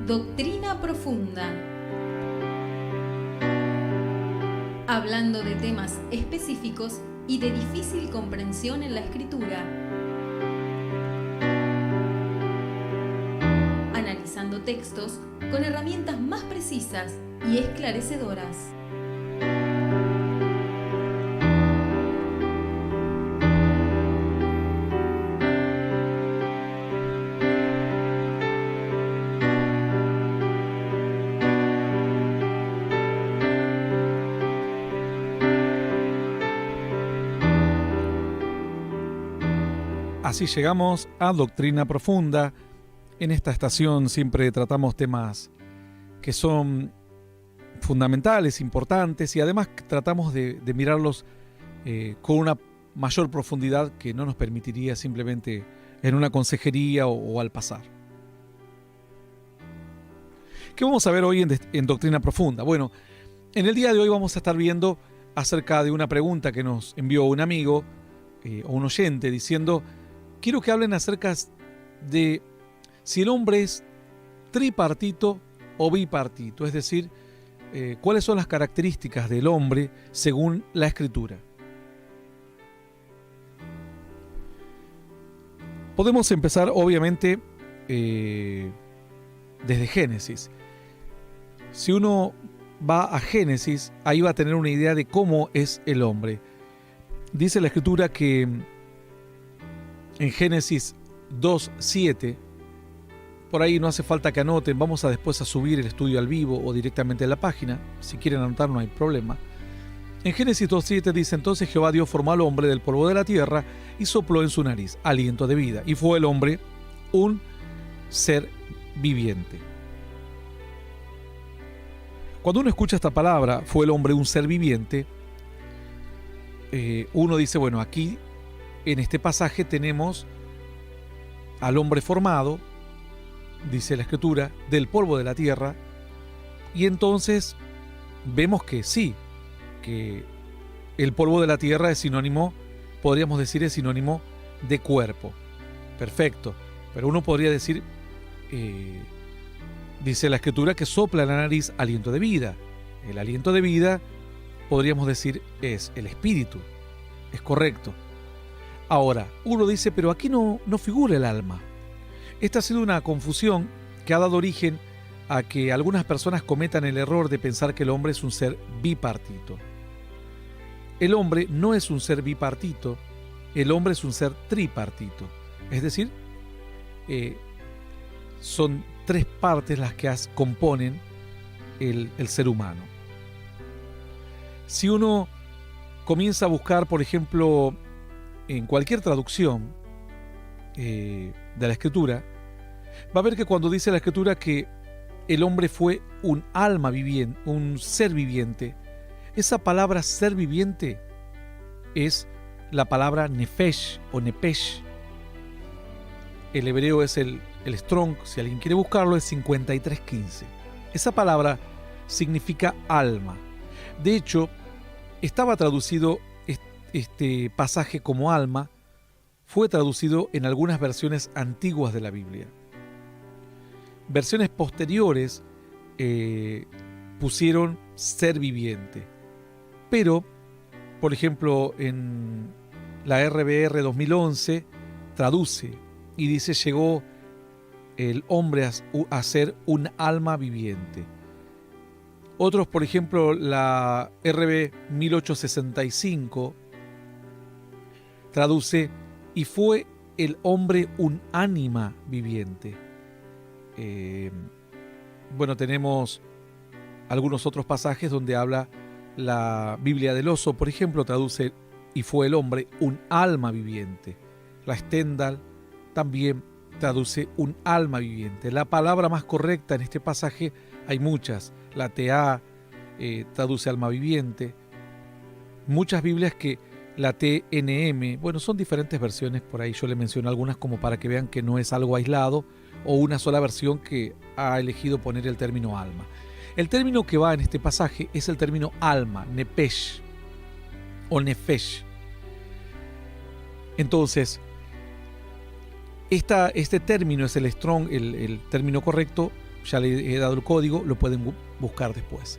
Doctrina Profunda. Hablando de temas específicos y de difícil comprensión en la Escritura. Analizando textos con herramientas más precisas y esclarecedoras. Así llegamos a Doctrina Profunda. En esta estación siempre tratamos temas que son fundamentales, importantes, y además tratamos de mirarlos con una mayor profundidad que no nos permitiría simplemente en una consejería o al pasar. ¿Qué vamos a ver hoy en Doctrina Profunda? Bueno, en el día de hoy vamos a estar viendo acerca de una pregunta que nos envió un amigo o un oyente diciendo: quiero que hablen acerca de si el hombre es tripartito o bipartito, es decir, cuáles son las características del hombre según la Escritura. Podemos empezar, obviamente, desde Génesis. Si uno va a Génesis, ahí va a tener una idea de cómo es el hombre. Dice la Escritura que en Génesis 2:7, por ahí no hace falta que anoten, vamos a después a subir el estudio al vivo o directamente en la página, si quieren anotar no hay problema. En Génesis 2:7 dice: entonces Jehová Dios formó al hombre del polvo de la tierra y sopló en su nariz aliento de vida, y fue el hombre un ser viviente. Cuando uno escucha esta palabra, fue el hombre un ser viviente, uno dice, bueno, aquí en este pasaje tenemos al hombre formado, dice la Escritura, del polvo de la tierra, y entonces vemos que sí, que el polvo de la tierra es sinónimo, podríamos decir, es sinónimo de cuerpo. Perfecto, pero uno podría decir, dice la Escritura, que sopla en la nariz aliento de vida. El aliento de vida, podríamos decir, es el espíritu. Es correcto. Ahora, uno dice, pero aquí no figura el alma. Esta ha sido una confusión que ha dado origen a que algunas personas cometan el error de pensar que el hombre es un ser bipartito. El hombre no es un ser bipartito, el hombre es un ser tripartito. Es decir, son tres partes las que componen el ser humano. Si uno comienza a buscar, por ejemplo, en cualquier traducción de la Escritura, va a ver que cuando dice la Escritura que el hombre fue un alma viviente, un ser viviente, esa palabra ser viviente es la palabra nefesh o nepesh. El hebreo es el Strong, si alguien quiere buscarlo, es 5315. Esa palabra significa alma. De hecho, estaba traducido este pasaje como alma, fue traducido en algunas versiones antiguas de la Biblia. Versiones posteriores pusieron ser viviente. Pero, por ejemplo, en la RBR 2011 traduce y dice: llegó el hombre a ser un alma viviente. Otros, por ejemplo, la RB 1865 traduce: y fue el hombre un ánima viviente. Bueno, tenemos algunos otros pasajes donde habla la Biblia del Oso, por ejemplo, traduce: y fue el hombre un alma viviente. La Stendhal también traduce un alma viviente. La palabra más correcta en este pasaje, hay muchas. La TA traduce alma viviente. Muchas Biblias que la TNM, bueno, son diferentes versiones, por ahí yo le menciono algunas como para que vean que no es algo aislado o una sola versión que ha elegido poner el término alma. El término que va en este pasaje es el término alma, nepesh o nefesh. Entonces, este término es el Strong, el término correcto, ya le he dado el código, lo pueden buscar después.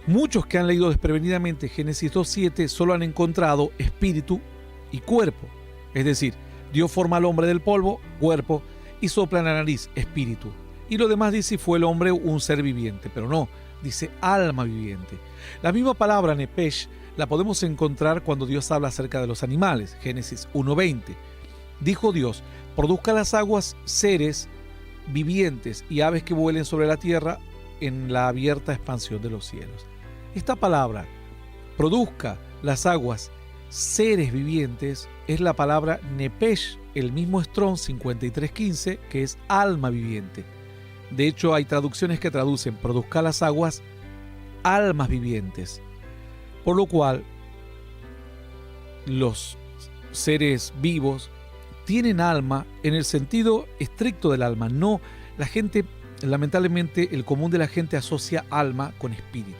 Muchos que han leído desprevenidamente Génesis 2:7 solo han encontrado espíritu y cuerpo. Es decir, Dios forma al hombre del polvo, cuerpo, y sopla en la nariz, espíritu. Y lo demás dice, fue el hombre un ser viviente, pero no, dice alma viviente. La misma palabra nepesh la podemos encontrar cuando Dios habla acerca de los animales. Génesis 1:20. Dijo Dios, produzca las aguas seres vivientes y aves que vuelen sobre la tierra en la abierta expansión de los cielos. Esta palabra, produzca las aguas seres vivientes, es la palabra nepesh, el mismo Strong 5315, que es alma viviente. De hecho, hay traducciones que traducen produzca las aguas almas vivientes. Por lo cual, los seres vivos tienen alma en el sentido estricto del alma. No, la gente, lamentablemente, el común de la gente asocia alma con espíritu.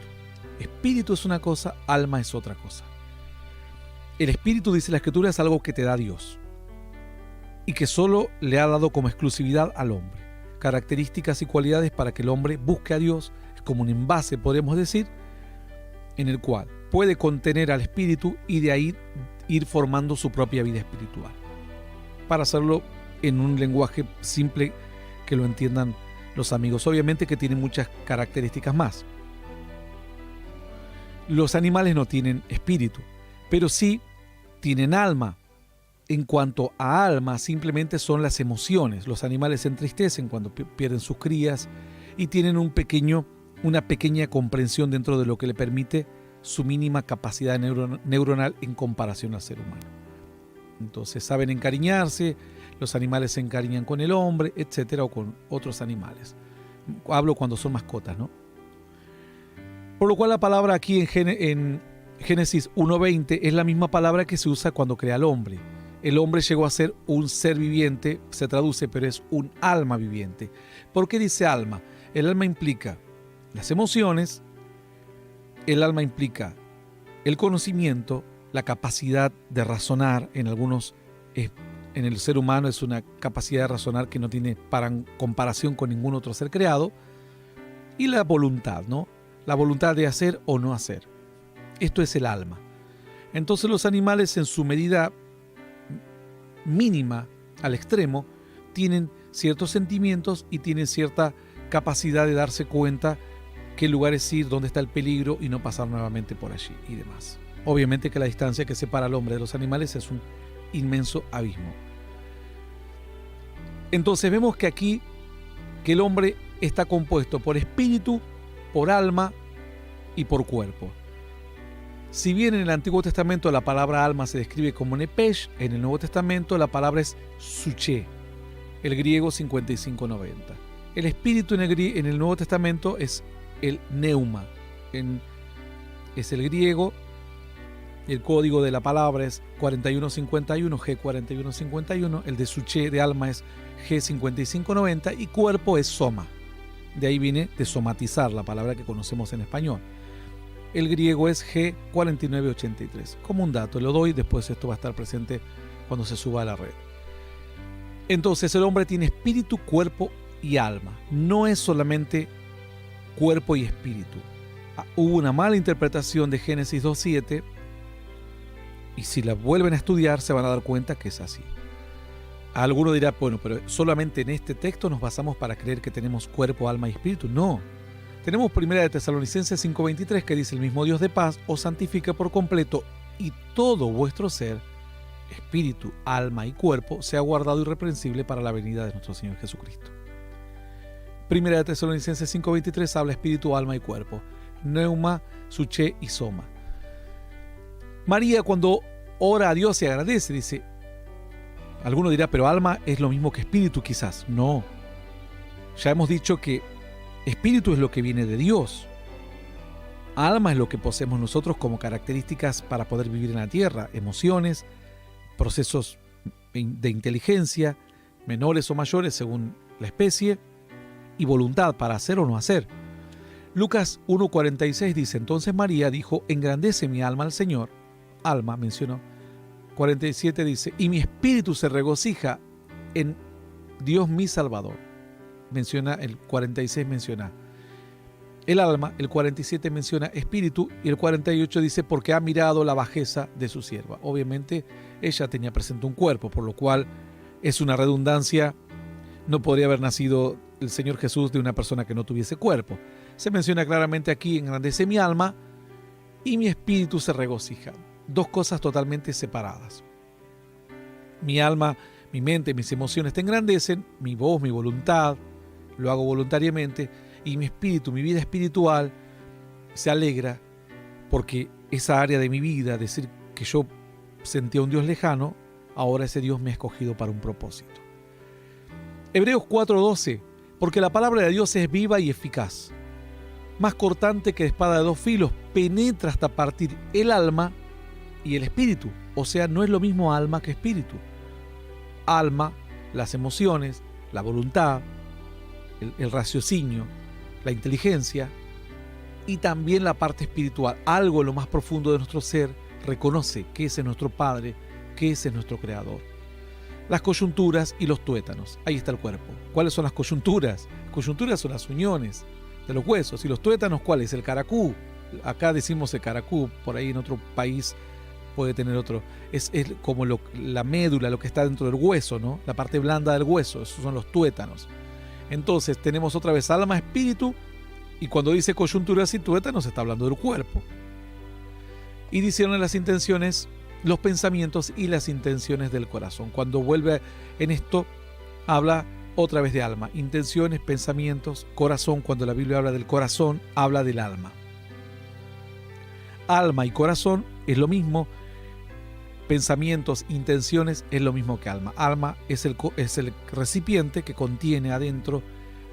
Espíritu es una cosa, alma es otra cosa. El espíritu, dice la Escritura, es algo que te da Dios y que solo le ha dado como exclusividad al hombre. Características y cualidades para que el hombre busque a Dios, es como un envase, podríamos decir, en el cual puede contener al espíritu y de ahí ir formando su propia vida espiritual. Para hacerlo en un lenguaje simple que lo entiendan los amigos. Obviamente que tiene muchas características más. Los animales no tienen espíritu, pero sí tienen alma. En cuanto a alma, simplemente son las emociones. Los animales se entristecen cuando pierden sus crías y tienen una pequeña comprensión dentro de lo que le permite su mínima capacidad neuronal en comparación al ser humano. Entonces saben encariñarse, los animales se encariñan con el hombre, etcétera, o con otros animales. Hablo cuando son mascotas, ¿no? Por lo cual la palabra aquí en Génesis 1:20 es la misma palabra que se usa cuando crea al hombre. El hombre llegó a ser un ser viviente, se traduce, pero es un alma viviente. ¿Por qué dice alma? El alma implica las emociones, el alma implica el conocimiento, la capacidad de razonar. En el ser humano es una capacidad de razonar que no tiene comparación con ningún otro ser creado, y la voluntad, ¿no? La voluntad de hacer o no hacer. Esto es el alma. Entonces los animales, en su medida mínima al extremo, tienen ciertos sentimientos y tienen cierta capacidad de darse cuenta qué lugares ir, dónde está el peligro y no pasar nuevamente por allí y demás. Obviamente que la distancia que separa al hombre de los animales es un inmenso abismo. Entonces vemos que aquí que el hombre está compuesto por espíritu, por alma y por cuerpo. Si bien en el Antiguo Testamento la palabra alma se describe como nepesh, en el Nuevo Testamento la palabra es suche, el griego 5590. El espíritu en el Nuevo Testamento es el neuma, es el griego. El código de la palabra es 4151, G4151, el de suche de alma es G5590 y cuerpo es soma. De ahí viene de somatizar, la palabra que conocemos en español. El griego es G4983. Como un dato, lo doy, después esto va a estar presente cuando se suba a la red. Entonces el hombre tiene espíritu, cuerpo y alma. No es solamente cuerpo y espíritu. Hubo una mala interpretación de Génesis 2:7 y si la vuelven a estudiar se van a dar cuenta que es así. Alguno dirá, bueno, pero solamente en este texto nos basamos para creer que tenemos cuerpo, alma y espíritu. No. Tenemos 1 de Tesalonicenses 5:23 que dice: el mismo Dios de paz os santifica por completo y todo vuestro ser, espíritu, alma y cuerpo, sea guardado irreprensible para la venida de nuestro Señor Jesucristo. 1 de Tesalonicenses 5:23 habla espíritu, alma y cuerpo. Neuma, suche y soma. María, cuando ora a Dios y agradece, dice, alguno dirá, pero alma es lo mismo que espíritu quizás. No. Ya hemos dicho que espíritu es lo que viene de Dios. Alma es lo que poseemos nosotros como características para poder vivir en la tierra. Emociones, procesos de inteligencia, menores o mayores según la especie, y voluntad para hacer o no hacer. Lucas 1:46 dice, entonces María dijo, engrandece mi alma al Señor. Alma mencionó. 47 dice, y mi espíritu se regocija en Dios mi Salvador. menciona, el 46 menciona el alma, el 47 menciona espíritu y el 48 dice porque ha mirado la bajeza de su sierva. Obviamente ella tenía presente un cuerpo, por lo cual es una redundancia. No podría haber nacido el Señor Jesús de una persona que no tuviese cuerpo. Se menciona claramente aquí: engrandece mi alma y mi espíritu se regocija. Dos cosas totalmente separadas. Mi alma, mi mente, mis emociones te engrandecen, mi voz, mi voluntad, lo hago voluntariamente, y mi espíritu, mi vida espiritual, se alegra porque esa área de mi vida, decir que yo sentía un Dios lejano, ahora ese Dios me ha escogido para un propósito. Hebreos 4:12, porque la palabra de Dios es viva y eficaz, más cortante que espada de dos filos, penetra hasta partir el alma y el espíritu. O sea, no es lo mismo alma que espíritu. Alma, las emociones, la voluntad, el raciocinio, la inteligencia, y también la parte espiritual. Algo en lo más profundo de nuestro ser reconoce que ese es nuestro Padre, que ese es nuestro Creador. Las coyunturas y los tuétanos. Ahí está el cuerpo. ¿Cuáles son las coyunturas? Las coyunturas son las uniones de los huesos. ¿Y los tuétanos cuál es? El caracú. Acá decimos el caracú, por ahí en otro país puede tener otro. Es como la médula, lo que está dentro del hueso, ¿no? La parte blanda del hueso, esos son los tuétanos. Entonces tenemos otra vez alma, espíritu, y cuando dice coyunturas y tuétanos está hablando del cuerpo. Y dicieron las intenciones, los pensamientos y las intenciones del corazón. Cuando vuelve en esto, habla otra vez de alma, intenciones, pensamientos, corazón. Cuando la Biblia habla del corazón, habla del alma. Alma y corazón es lo mismo. Pensamientos, intenciones es lo mismo que alma. Alma es el recipiente que contiene adentro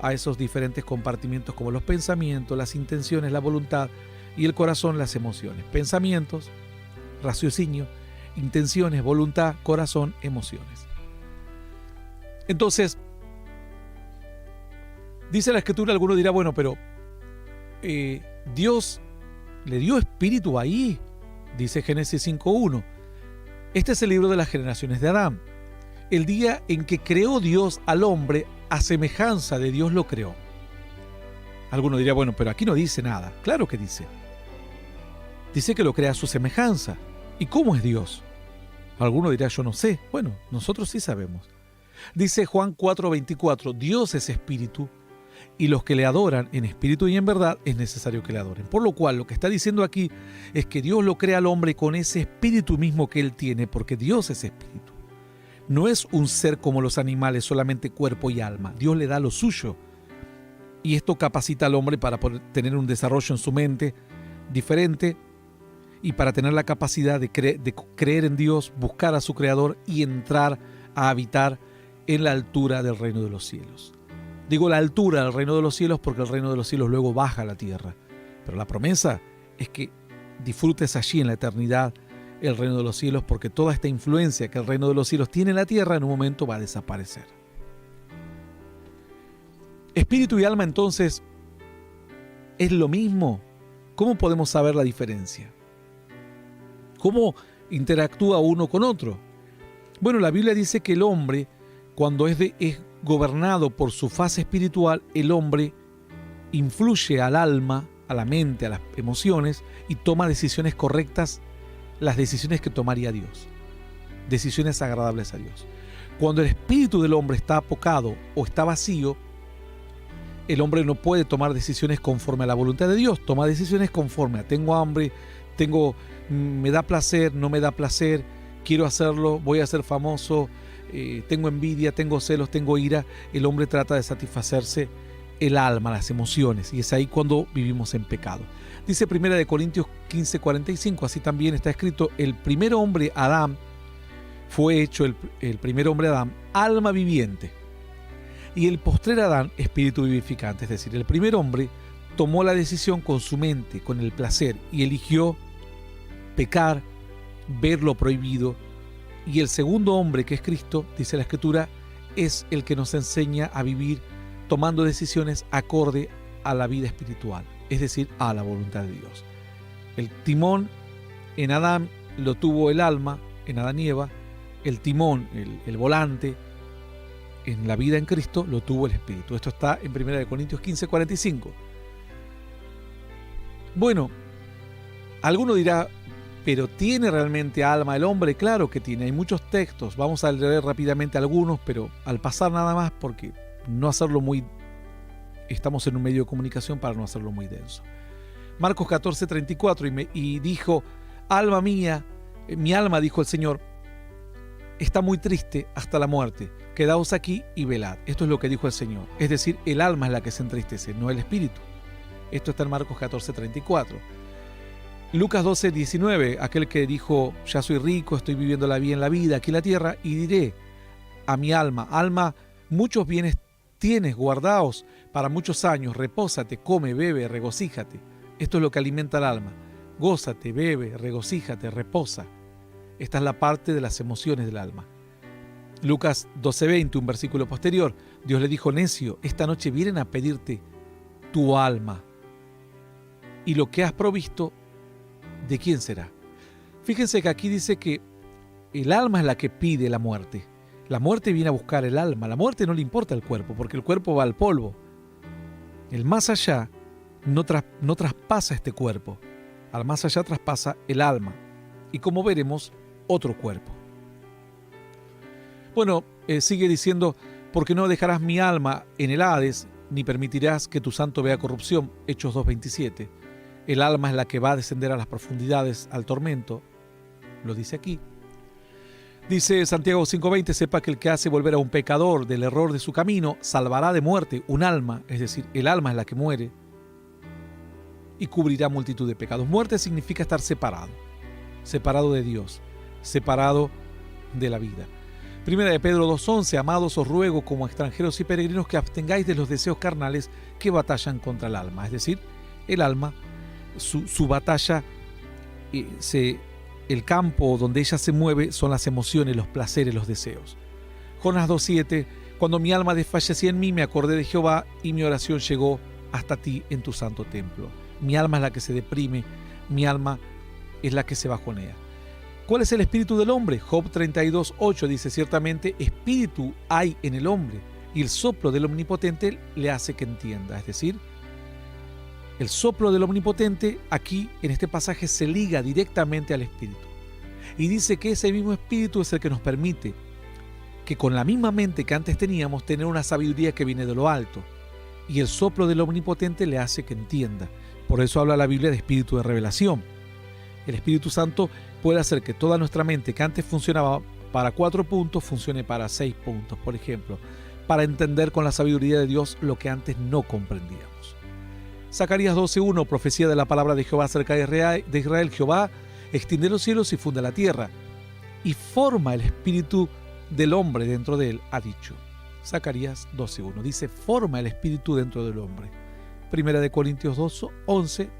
a esos diferentes compartimentos como los pensamientos, las intenciones, la voluntad, y el corazón las emociones. Pensamientos, raciocinio, intenciones, voluntad, corazón, emociones. Entonces, dice la Escritura, alguno dirá, bueno, pero Dios le dio espíritu ahí. Dice Génesis 5:1. Este es el libro de las generaciones de Adán. El día en que creó Dios al hombre, a semejanza de Dios lo creó. Alguno diría, bueno, pero aquí no dice nada. Claro que dice. Dice que lo crea a su semejanza. ¿Y cómo es Dios? Alguno dirá, yo no sé. Bueno, nosotros sí sabemos. Dice Juan 4:24, Dios es espíritu, y los que le adoran en espíritu y en verdad es necesario que le adoren. Por lo cual, lo que está diciendo aquí es que Dios lo crea al hombre con ese espíritu mismo que él tiene, porque Dios es espíritu. No es un ser como los animales, solamente cuerpo y alma. Dios le da lo suyo. Y esto capacita al hombre para poder tener un desarrollo en su mente diferente y para tener la capacidad de creer en Dios, buscar a su Creador y entrar a habitar en la altura del reino de los cielos. Digo la altura del reino de los cielos porque el reino de los cielos luego baja a la tierra. Pero la promesa es que disfrutes allí en la eternidad el reino de los cielos, porque toda esta influencia que el reino de los cielos tiene en la tierra en un momento va a desaparecer. Espíritu y alma entonces es lo mismo. ¿Cómo podemos saber la diferencia? ¿Cómo interactúa uno con otro? Bueno, la Biblia dice que el hombre, cuando es gobernado por su fase espiritual, el hombre influye al alma, a la mente, a las emociones y toma decisiones correctas, las decisiones que tomaría Dios, decisiones agradables a Dios. Cuando el espíritu del hombre está apocado o está vacío, el hombre no puede tomar decisiones conforme a la voluntad de Dios, toma decisiones conforme a tengo hambre, me da placer, no me da placer, quiero hacerlo, voy a ser famoso, tengo envidia, tengo celos, tengo ira. El hombre trata de satisfacerse el alma, las emociones, y es ahí cuando vivimos en pecado. Dice 1 Corintios 15:45, así también está escrito, el primer hombre Adán fue hecho el primer hombre Adán, alma viviente, y el postrer Adán, espíritu vivificante. Es decir, el primer hombre tomó la decisión con su mente, con el placer, y eligió pecar, ver lo prohibido. Y el segundo hombre, que es Cristo, dice la Escritura, es el que nos enseña a vivir tomando decisiones acorde a la vida espiritual, es decir, a la voluntad de Dios. El timón en Adán lo tuvo el alma, en Adán y Eva. El timón, el volante, en la vida en Cristo lo tuvo el Espíritu. Esto está en 1 Corintios 15:45. Bueno, alguno dirá, ¿pero tiene realmente alma el hombre? Claro que tiene, hay muchos textos. Vamos a leer rápidamente algunos, pero al pasar nada más, porque no hacerlo muy... Estamos en un medio de comunicación para no hacerlo muy denso. Marcos 14:34, y dijo, alma mía, mi alma, dijo el Señor, está muy triste hasta la muerte. Quedaos aquí y velad. Esto es lo que dijo el Señor. Es decir, el alma es la que se entristece, no el espíritu. Esto está en Marcos 14:34. Lucas 12:19, aquel que dijo, ya soy rico, estoy viviéndola bien la vida aquí en la tierra, y diré a mi alma, alma, muchos bienes tienes guardaos para muchos años, repósate, come, bebe, regocíjate. Esto es lo que alimenta el alma. Gózate, bebe, regocíjate, reposa. Esta es la parte de las emociones del alma. Lucas 12:20, un versículo posterior, Dios le dijo, necio, esta noche vienen a pedirte tu alma. Y lo que has provisto, ¿de quién será? Fíjense que aquí dice que el alma es la que pide la muerte. La muerte viene a buscar el alma. La muerte no le importa el cuerpo, porque el cuerpo va al polvo. El más allá no traspasa este cuerpo. Al más allá traspasa el alma. Y como veremos, otro cuerpo. Bueno, sigue diciendo, porque no dejarás mi alma en el Hades, ni permitirás que tu santo vea corrupción. Hechos 2:27. El alma es la que va a descender a las profundidades, al tormento. Lo dice aquí. Dice Santiago 5:20, sepa que el que hace volver a un pecador del error de su camino, salvará de muerte un alma, es decir, el alma es la que muere, y cubrirá multitud de pecados. Muerte significa estar separado, separado de Dios, separado de la vida. Primera de Pedro 2:11, amados, os ruego como extranjeros y peregrinos que abstengáis de los deseos carnales que batallan contra el alma, es decir, el alma, su batalla, el campo donde ella se mueve son las emociones, los placeres, los deseos. Jonás 2:7, cuando mi alma desfallecía en mí, me acordé de Jehová y mi oración llegó hasta ti en tu santo templo. Mi alma es la que se deprime, mi alma es la que se bajonea. ¿Cuál es el espíritu del hombre? Job 32:8 dice, ciertamente espíritu hay en el hombre y el soplo del Omnipotente le hace que entienda. Es decir, el soplo del Omnipotente aquí en este pasaje se liga directamente al Espíritu. Y dice que ese mismo Espíritu es el que nos permite que con la misma mente que antes teníamos tener una sabiduría que viene de lo alto. Y el soplo del Omnipotente le hace que entienda. Por eso habla la Biblia de espíritu de revelación. El Espíritu Santo puede hacer que toda nuestra mente que antes funcionaba para 4 puntos funcione para 6 puntos, por ejemplo, para entender con la sabiduría de Dios lo que antes no comprendíamos. Zacarías 12:1, profecía de la palabra de Jehová acerca de Israel. Jehová extiende los cielos y funde la tierra, y forma el espíritu del hombre dentro de él, ha dicho. Zacarías 12:1, dice, forma el espíritu dentro del hombre. Primera de Corintios 2:11,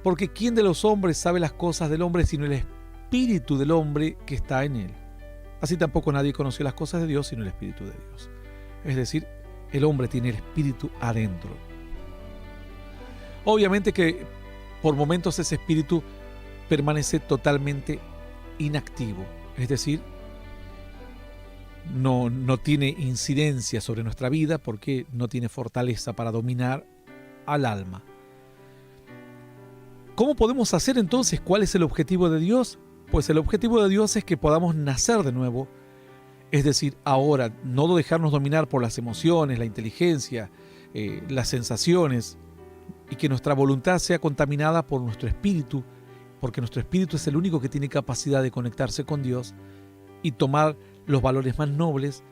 porque ¿quién de los hombres sabe las cosas del hombre sino el espíritu del hombre que está en él? Así tampoco nadie conoció las cosas de Dios sino el espíritu de Dios. Es decir, el hombre tiene el espíritu adentro. Obviamente que por momentos ese espíritu permanece totalmente inactivo, es decir, no tiene incidencia sobre nuestra vida porque no tiene fortaleza para dominar al alma. ¿Cómo podemos hacer entonces? ¿Cuál es el objetivo de Dios? Pues el objetivo de Dios es que podamos nacer de nuevo, es decir, ahora, no dejarnos dominar por las emociones, la inteligencia, las sensaciones, y que nuestra voluntad sea contaminada por nuestro espíritu, porque nuestro espíritu es el único que tiene capacidad de conectarse con Dios y tomar los valores más nobles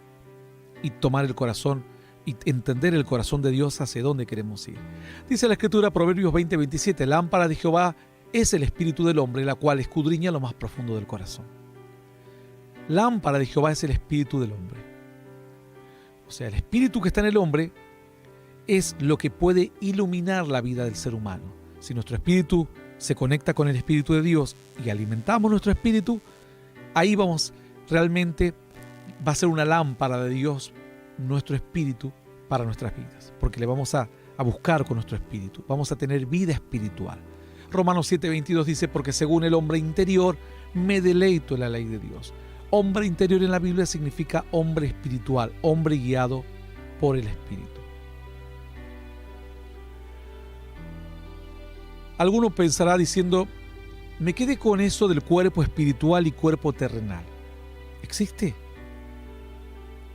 y tomar el corazón y entender el corazón de Dios hacia dónde queremos ir. Dice la Escritura, Proverbios 20:27, lámpara de Jehová es el espíritu del hombre, la cual escudriña lo más profundo del corazón. Lámpara de Jehová es el espíritu del hombre. O sea, el espíritu que está en el hombre es lo que puede iluminar la vida del ser humano. Si nuestro espíritu se conecta con el espíritu de Dios y alimentamos nuestro espíritu, ahí realmente va a ser una lámpara de Dios nuestro espíritu para nuestras vidas, porque le vamos a buscar con nuestro espíritu, vamos a tener vida espiritual. Romanos 7:22 dice, porque según el hombre interior me deleito en la ley de Dios. Hombre interior en la Biblia significa hombre espiritual, hombre guiado por el Espíritu. Alguno pensará diciendo, me quedé con eso del cuerpo espiritual y cuerpo terrenal. ¿Existe?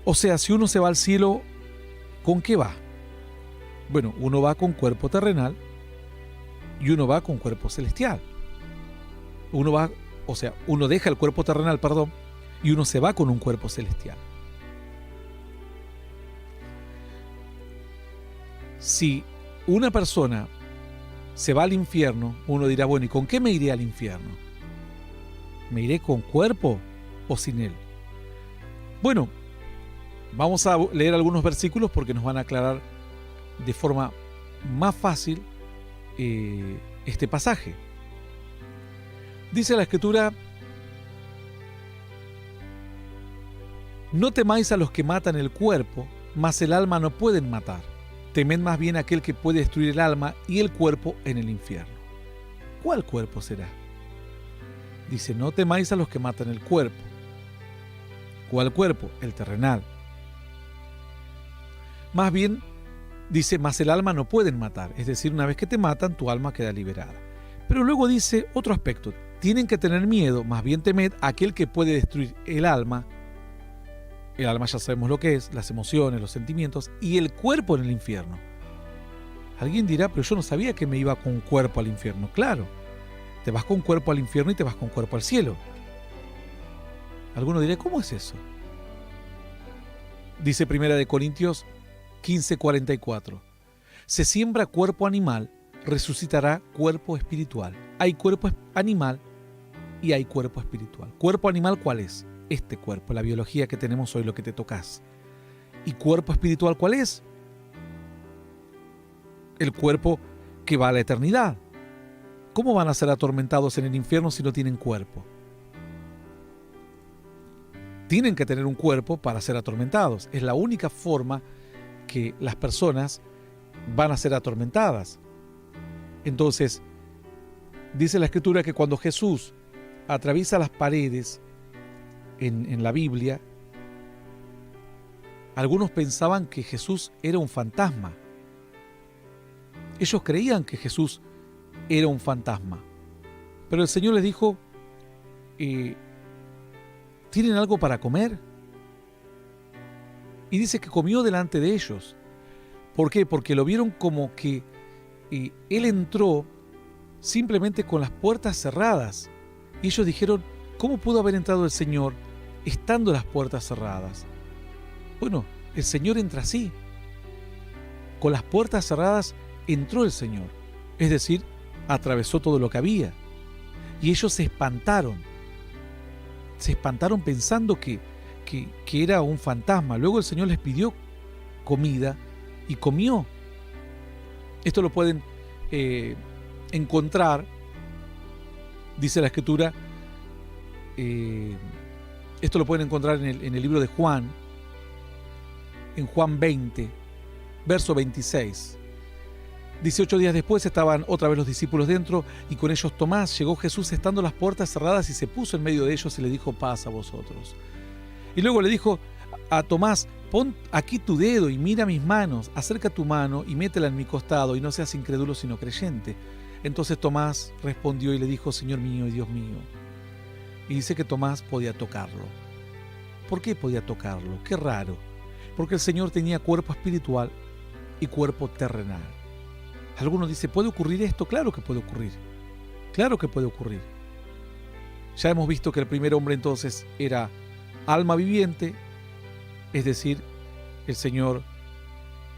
O sea, si uno se va al cielo, ¿con qué va? Bueno, uno va con cuerpo terrenal y uno va con cuerpo celestial. Uno deja el cuerpo terrenal, y uno se va con un cuerpo celestial. Si una persona se va al infierno, uno dirá, bueno, ¿y con qué me iré al infierno? ¿Me iré con cuerpo o sin él? Bueno, vamos a leer algunos versículos porque nos van a aclarar de forma más fácil este pasaje. Dice la Escritura, no temáis a los que matan el cuerpo, mas el alma no pueden matar. Temed más bien a aquel que puede destruir el alma y el cuerpo en el infierno. ¿Cuál cuerpo será? Dice, no temáis a los que matan el cuerpo. ¿Cuál cuerpo? El terrenal. Más bien, dice, mas el alma no pueden matar. Es decir, una vez que te matan, tu alma queda liberada. Pero luego dice otro aspecto. Tienen que tener miedo, más bien temed a aquel que puede destruir el alma. El alma ya sabemos lo que es, las emociones, los sentimientos, y el cuerpo en el infierno. Alguien dirá, pero yo no sabía que me iba con cuerpo al infierno. Claro, te vas con cuerpo al infierno y te vas con cuerpo al cielo. Alguno dirá, ¿cómo es eso? Dice 1 Corintios 15:44. Se siembra cuerpo animal, resucitará cuerpo espiritual. Hay cuerpo animal y hay cuerpo espiritual. ¿Cuerpo animal cuál es? Este cuerpo, la biología que tenemos hoy, lo que te tocas. ¿Y cuerpo espiritual cuál es? El cuerpo que va a la eternidad. ¿Cómo van a ser atormentados en el infierno si no tienen cuerpo? Tienen que tener un cuerpo para ser atormentados. Es la única forma que las personas van a ser atormentadas. Entonces, dice la Escritura que cuando Jesús atraviesa las paredes en la Biblia, algunos pensaban que Jesús era un fantasma. Ellos creían que Jesús era un fantasma. Pero el Señor les dijo, ¿tienen algo para comer? Y dice que comió delante de ellos. ¿Por qué? Porque lo vieron como que Él entró simplemente con las puertas cerradas. Y ellos dijeron, ¿cómo pudo haber entrado el Señor estando las puertas cerradas? Bueno, el Señor entra así. Con las puertas cerradas entró el Señor. Es decir, atravesó todo lo que había. Y ellos se espantaron. Se espantaron pensando que era un fantasma. Luego el Señor les pidió comida y comió. Esto lo pueden encontrar, dice la Escritura, esto lo pueden encontrar en el libro de Juan, en Juan 20, verso 26. 18 días después estaban otra vez los discípulos dentro y con ellos Tomás. Llegó Jesús estando las puertas cerradas y se puso en medio de ellos y le dijo, paz a vosotros. Y luego le dijo a Tomás, pon aquí tu dedo y mira mis manos, acerca tu mano y métela en mi costado y no seas incrédulo sino creyente. Entonces Tomás respondió y le dijo, Señor mío y Dios mío. Y dice que Tomás podía tocarlo. ¿Por qué podía tocarlo? Qué raro. Porque el Señor tenía cuerpo espiritual y cuerpo terrenal. Algunos dicen, ¿puede ocurrir esto? Claro que puede ocurrir. Claro que puede ocurrir. Ya hemos visto que el primer hombre entonces era alma viviente, es decir, el Señor,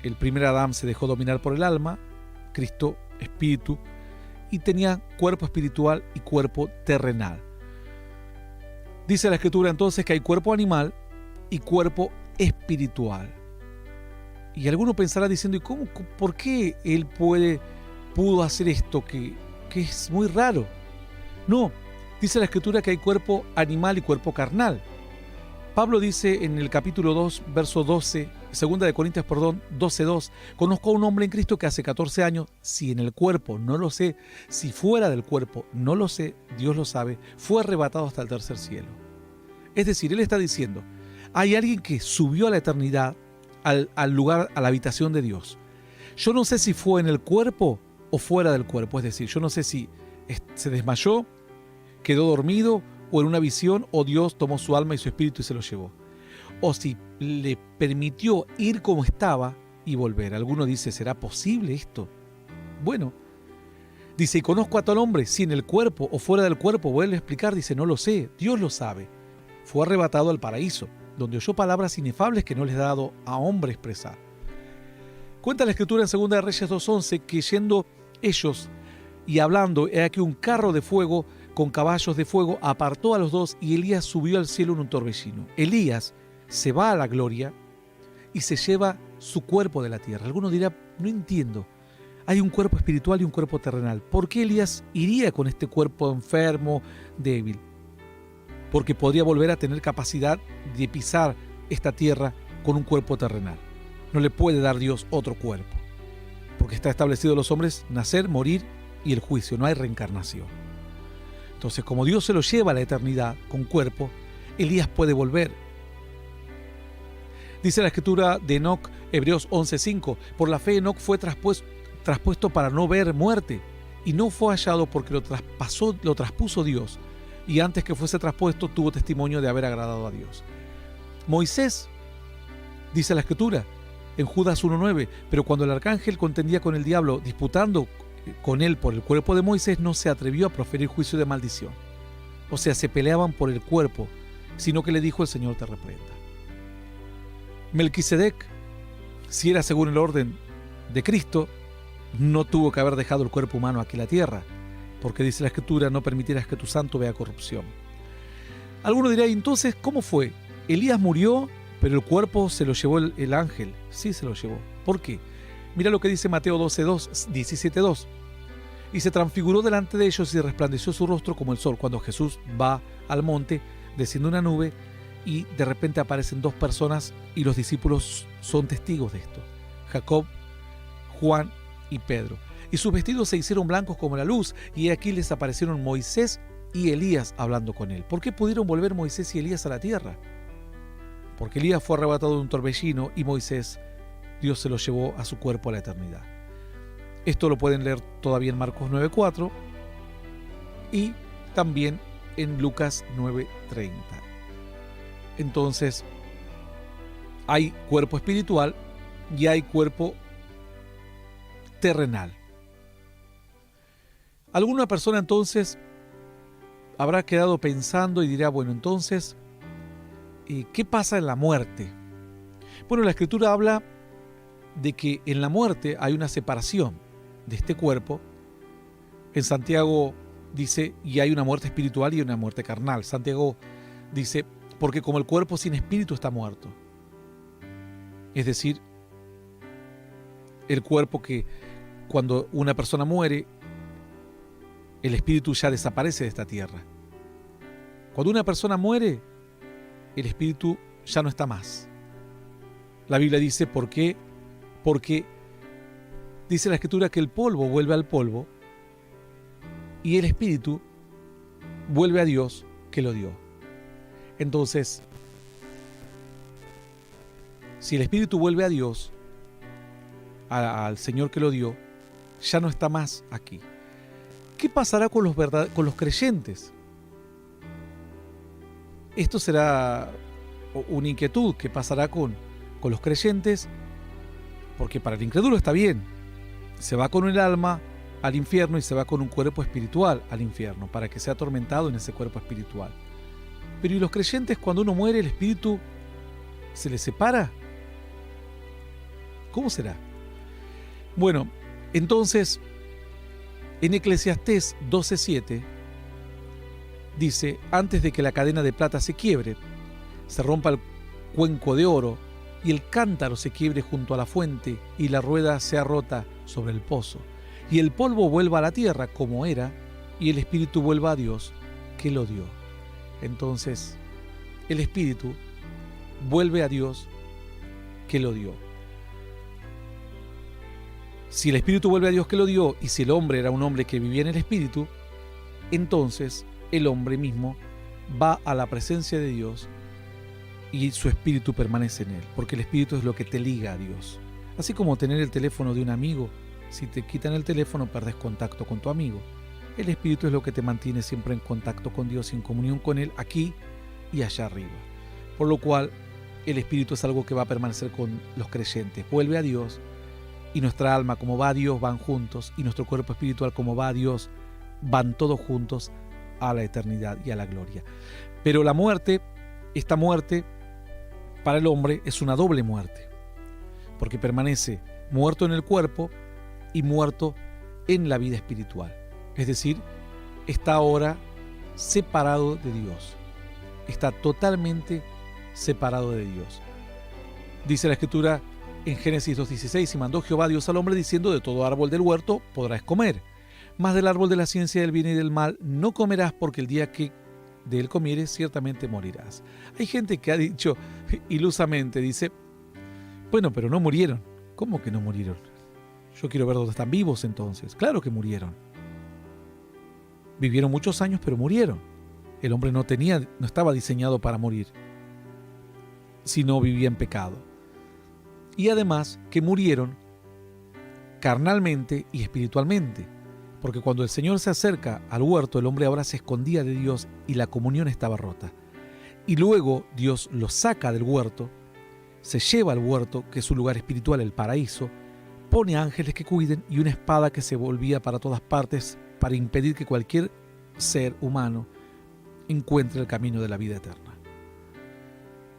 el primer Adán se dejó dominar por el alma, Cristo, espíritu, y tenía cuerpo espiritual y cuerpo terrenal. Dice la Escritura entonces que hay cuerpo animal y cuerpo espiritual. Y alguno pensará diciendo, ¿y cómo, por qué él pudo hacer esto que es muy raro? No, dice la Escritura que hay cuerpo animal y cuerpo carnal. Pablo dice en el capítulo 2, verso 12, 2 de Corintios, 12:2, conozco a un hombre en Cristo que hace 14 años, si en el cuerpo no lo sé, si fuera del cuerpo no lo sé, Dios lo sabe, fue arrebatado hasta el tercer cielo. Es decir, él está diciendo, hay alguien que subió a la eternidad, al lugar, a la habitación de Dios. Yo no sé si fue en el cuerpo o fuera del cuerpo, es decir, yo no sé si se desmayó, quedó dormido o en una visión, o Dios tomó su alma y su espíritu y se lo llevó. O si le permitió ir como estaba y volver. Alguno dice, ¿será posible esto? Bueno, dice, y conozco a tal hombre, si en el cuerpo o fuera del cuerpo, vuelve a explicar, dice, no lo sé, Dios lo sabe. Fue arrebatado al paraíso, donde oyó palabras inefables que no les ha dado a hombre expresar. Cuenta la Escritura en 2 de Reyes 2:11 que yendo ellos y hablando, he aquí un carro de fuego con caballos de fuego apartó a los dos y Elías subió al cielo en un torbellino. Elías se va a la gloria y se lleva su cuerpo de la tierra. Alguno dirá, no entiendo, hay un cuerpo espiritual y un cuerpo terrenal. ¿Por qué Elías iría con este cuerpo enfermo, débil? Porque podría volver a tener capacidad de pisar esta tierra con un cuerpo terrenal. No le puede dar Dios otro cuerpo, porque está establecido a los hombres nacer, morir y el juicio, no hay reencarnación. Entonces, como Dios se lo lleva a la eternidad con cuerpo, Elías puede volver. Dice la Escritura de Enoc, Hebreos 11:5, por la fe Enoc fue traspuesto para no ver muerte, y no fue hallado porque lo traspuso Dios, y antes que fuese traspuesto tuvo testimonio de haber agradado a Dios. Moisés, dice la Escritura, en Judas 1:9, pero cuando el arcángel contendía con el diablo, disputando con él por el cuerpo de Moisés, no se atrevió a proferir juicio de maldición. O sea, se peleaban por el cuerpo, sino que le dijo, el Señor te reprenda. Melquisedec, si era según el orden de Cristo, no tuvo que haber dejado el cuerpo humano aquí en la tierra, porque dice la Escritura, no permitirás que tu santo vea corrupción. Alguno dirá, entonces, ¿cómo fue? Elías murió, pero el cuerpo se lo llevó el ángel. Sí, se lo llevó. ¿Por qué? Mira lo que dice Mateo 17:2. Y se transfiguró delante de ellos y resplandeció su rostro como el sol. Cuando Jesús va al monte, desciende una nube y de repente aparecen dos personas y los discípulos son testigos de esto. Jacob, Juan y Pedro. Y sus vestidos se hicieron blancos como la luz y aquí les aparecieron Moisés y Elías hablando con él. ¿Por qué pudieron volver Moisés y Elías a la tierra? Porque Elías fue arrebatado de un torbellino y Moisés, Dios se lo llevó a su cuerpo a la eternidad. Esto lo pueden leer todavía en Marcos 9:4 y también en Lucas 9:30. Entonces, hay cuerpo espiritual y hay cuerpo terrenal. Alguna persona entonces habrá quedado pensando y dirá, bueno, entonces, ¿qué pasa en la muerte? Bueno, la Escritura habla de que en la muerte hay una separación de este cuerpo. En Santiago dice, y hay una muerte espiritual y una muerte carnal. Santiago dice, porque como el cuerpo sin espíritu está muerto. Es decir, el cuerpo que cuando una persona muere, el espíritu ya desaparece de esta tierra. Cuando una persona muere, el espíritu ya no está más. La Biblia dice, ¿por qué? Porque dice la Escritura que el polvo vuelve al polvo y el espíritu vuelve a Dios que lo dio. Entonces, si el espíritu vuelve a Dios, al Señor que lo dio, ya no está más aquí. ¿Qué pasará con los creyentes? Esto será una inquietud. ¿Qué pasará con los creyentes? Porque para el incrédulo está bien. Se va con el alma al infierno y se va con un cuerpo espiritual al infierno para que sea atormentado en ese cuerpo espiritual. Pero ¿y los creyentes, cuando uno muere, el espíritu se les separa? ¿Cómo será? Bueno, entonces, en Eclesiastés 12:7 dice, antes de que la cadena de plata se quiebre, se rompa el cuenco de oro y el cántaro se quiebre junto a la fuente y la rueda sea rota sobre el pozo, y el polvo vuelva a la tierra como era, y el espíritu vuelva a Dios que lo dio. Entonces, el espíritu vuelve a Dios que lo dio. Si el espíritu vuelve a Dios que lo dio, y si el hombre era un hombre que vivía en el espíritu, entonces el hombre mismo va a la presencia de Dios y su espíritu permanece en él, porque el espíritu es lo que te liga a Dios. Así como tener el teléfono de un amigo, si te quitan el teléfono perdes contacto con tu amigo. El espíritu es lo que te mantiene siempre en contacto con Dios, en comunión con él aquí y allá arriba. Por lo cual el espíritu es algo que va a permanecer con los creyentes. Vuelve a Dios y nuestra alma como va a Dios van juntos, y nuestro cuerpo espiritual como va a Dios van todos juntos a la eternidad y a la gloria. Pero la muerte, esta muerte para el hombre es una doble muerte, porque permanece muerto en el cuerpo y muerto en la vida espiritual. Es decir, está ahora separado de Dios. Está totalmente separado de Dios. Dice la Escritura en Génesis 2:16: y mandó Jehová Dios al hombre diciendo: de todo árbol del huerto podrás comer, mas del árbol de la ciencia del bien y del mal no comerás, porque el día que de él comieres ciertamente morirás. Hay gente que ha dicho ilusamente, dice: bueno, pero no murieron. ¿Cómo que no murieron? Yo quiero ver dónde están vivos entonces. Claro que murieron. Vivieron muchos años, pero murieron. El hombre no estaba diseñado para morir, sino vivía en pecado. Y además que murieron carnalmente y espiritualmente, porque cuando el Señor se acerca al huerto, el hombre ahora se escondía de Dios y la comunión estaba rota. Y luego Dios lo saca del huerto, se lleva al huerto, que es su lugar espiritual, el paraíso, pone ángeles que cuiden y una espada que se volvía para todas partes para impedir que cualquier ser humano encuentre el camino de la vida eterna.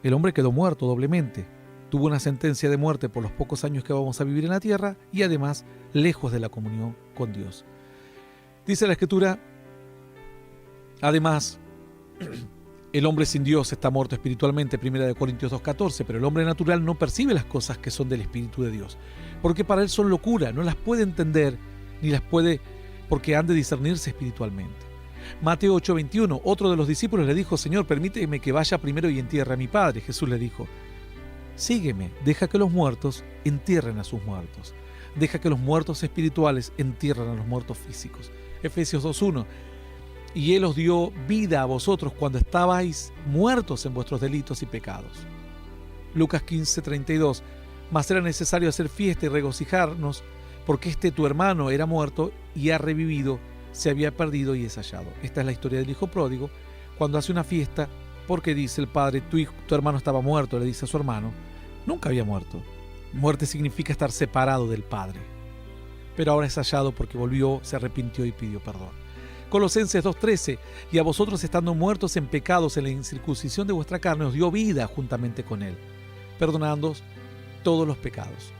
El hombre quedó muerto doblemente, tuvo una sentencia de muerte por los pocos años que vamos a vivir en la tierra y además lejos de la comunión con Dios. Dice la Escritura, además, el hombre sin Dios está muerto espiritualmente, 1 Corintios 2:14, pero el hombre natural no percibe las cosas que son del Espíritu de Dios, porque para él son locura, no las puede entender, ni las puede, porque han de discernirse espiritualmente. Mateo 8:21, otro de los discípulos le dijo: Señor, permíteme que vaya primero y entierre a mi padre. Jesús le dijo: sígueme, deja que los muertos entierren a sus muertos. Deja que los muertos espirituales entierren a los muertos físicos. Efesios 2:1, y Él os dio vida a vosotros cuando estabais muertos en vuestros delitos y pecados. Lucas 15:32, mas era necesario hacer fiesta y regocijarnos, porque tu hermano era muerto y ha revivido, se había perdido y es hallado. Esta es la historia del hijo pródigo, cuando hace una fiesta, porque dice el padre: tu hermano estaba muerto, le dice a su hermano. Nunca había muerto. Muerte significa estar separado del Padre. Pero ahora es hallado porque volvió, se arrepintió y pidió perdón. Colosenses 2:13, y a vosotros estando muertos en pecados en la incircuncisión de vuestra carne, os dio vida juntamente con Él, perdonándoos todos los pecados.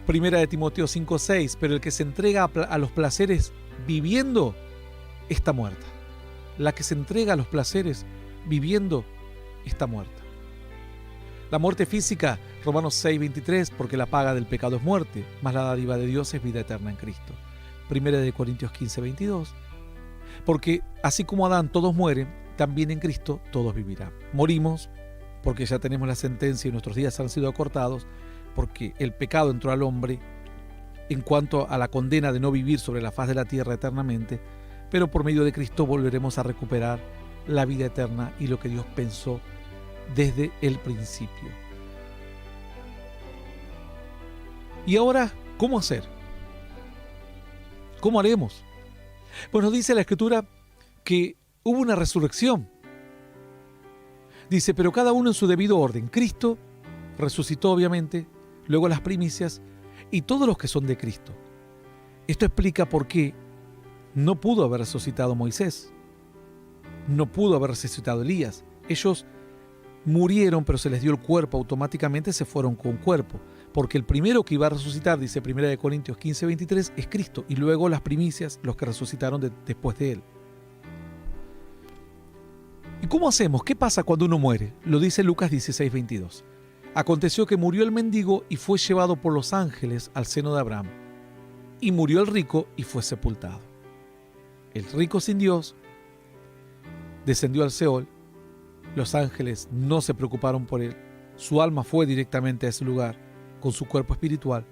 Primera de Timoteo 5:6, pero el que se entrega a los placeres viviendo está muerta. La que se entrega a los placeres viviendo está muerta. La muerte física, Romanos 6:23, porque la paga del pecado es muerte, mas la dádiva de Dios es vida eterna en Cristo. Primera de Corintios 15:22, porque así como Adán todos mueren, también en Cristo todos vivirán. Morimos porque ya tenemos la sentencia y nuestros días han sido acortados, porque el pecado entró al hombre en cuanto a la condena de no vivir sobre la faz de la tierra eternamente, pero por medio de Cristo volveremos a recuperar la vida eterna y lo que Dios pensó desde el principio. Y ahora, ¿cómo hacer? ¿Cómo haremos? Pues nos dice la Escritura que hubo una resurrección. Dice, pero cada uno en su debido orden. Cristo resucitó obviamente, luego las primicias y todos los que son de Cristo. Esto explica por qué no pudo haber resucitado Moisés, no pudo haber resucitado Elías. Ellos murieron, pero se les dio el cuerpo, automáticamente se fueron con cuerpo, porque el primero que iba a resucitar, dice 1 Corintios 15:23, es Cristo, y luego las primicias, los que resucitaron después de él. ¿Y cómo hacemos? ¿Qué pasa cuando uno muere? Lo dice Lucas 16:22. Aconteció que murió el mendigo y fue llevado por los ángeles al seno de Abraham, y murió el rico y fue sepultado. El rico sin Dios descendió al Seol. Los ángeles no se preocuparon por él. Su alma fue directamente a ese lugar con su cuerpo espiritual.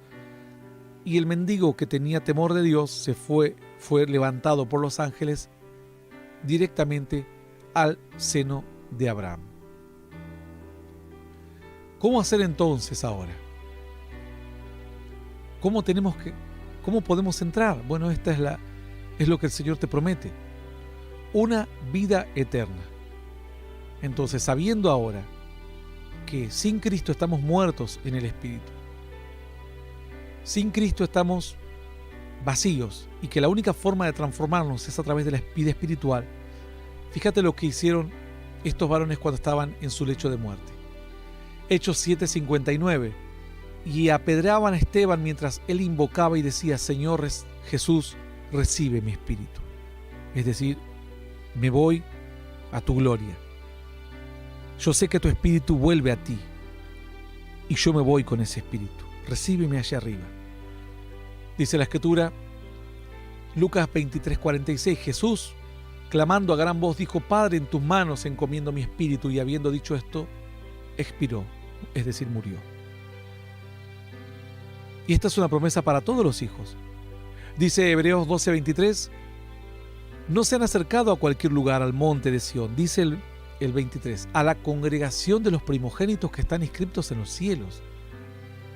Y el mendigo que tenía temor de Dios fue levantado por los ángeles directamente al seno de Abraham. ¿Cómo hacer entonces ahora? ¿Cómo podemos entrar? Bueno, esta es lo que el Señor te promete. Una vida eterna. Entonces, sabiendo ahora que sin Cristo estamos muertos en el Espíritu, sin Cristo estamos vacíos y que la única forma de transformarnos es a través de la vida espiritual, fíjate lo que hicieron estos varones cuando estaban en su lecho de muerte. Hechos 7:59. Y apedreaban a Esteban mientras él invocaba y decía: Señor Jesús, recibe mi espíritu. Es decir, me voy a tu gloria. Yo sé que tu espíritu vuelve a ti y yo me voy con ese espíritu. Recíbeme allá arriba. Dice la Escritura, Lucas 23:46, Jesús, clamando a gran voz, dijo: Padre, en tus manos encomiendo mi espíritu. Y habiendo dicho esto, expiró, es decir, murió. Y esta es una promesa para todos los hijos. Dice Hebreos 12:23, no se han acercado a cualquier lugar, al monte de Sión, dice el 23, a la congregación de los primogénitos que están inscriptos en los cielos,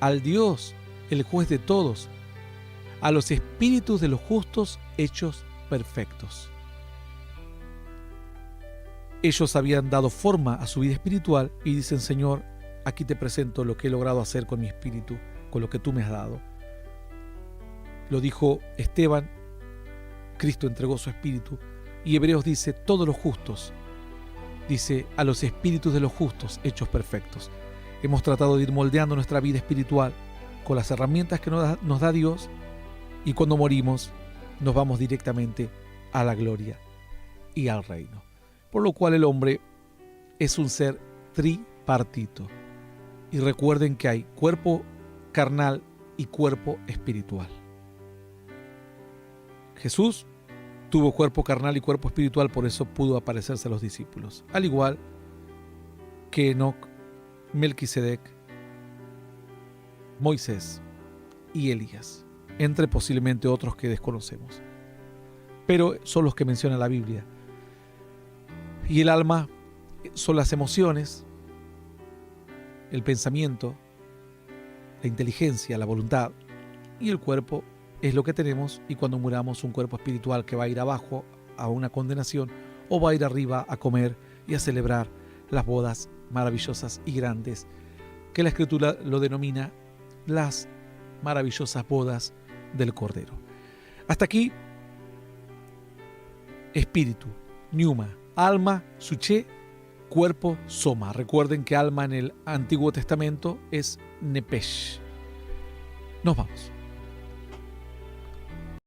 al Dios, el juez de todos, a los espíritus de los justos hechos perfectos. Ellos habían dado forma a su vida espiritual y dicen: Señor, aquí te presento lo que he logrado hacer con mi espíritu, con lo que tú me has dado. Lo dijo Esteban, Cristo entregó su espíritu, y Hebreos dice: todos los justos, dice, a los espíritus de los justos hechos perfectos. Hemos tratado de ir moldeando nuestra vida espiritual con las herramientas que nos da Dios, y cuando morimos nos vamos directamente a la gloria y al reino. Por lo cual el hombre es un ser tripartito. Y recuerden que hay cuerpo carnal y cuerpo espiritual. Jesús tuvo cuerpo carnal y cuerpo espiritual, por eso pudo aparecerse a los discípulos, al igual que Enoc, Melquisedec, Moisés y Elías, entre posiblemente otros que desconocemos, pero son los que menciona la Biblia. Y el alma son las emociones, el pensamiento, la inteligencia, la voluntad, y el cuerpo es lo que tenemos, y cuando muramos un cuerpo espiritual que va a ir abajo a una condenación o va a ir arriba a comer y a celebrar las bodas maravillosas y grandes que la Escritura lo denomina las maravillosas bodas del Cordero. Hasta aquí, espíritu, pneuma, alma, suché, cuerpo, soma. Recuerden que alma en el Antiguo Testamento es nepesh. Nos vamos.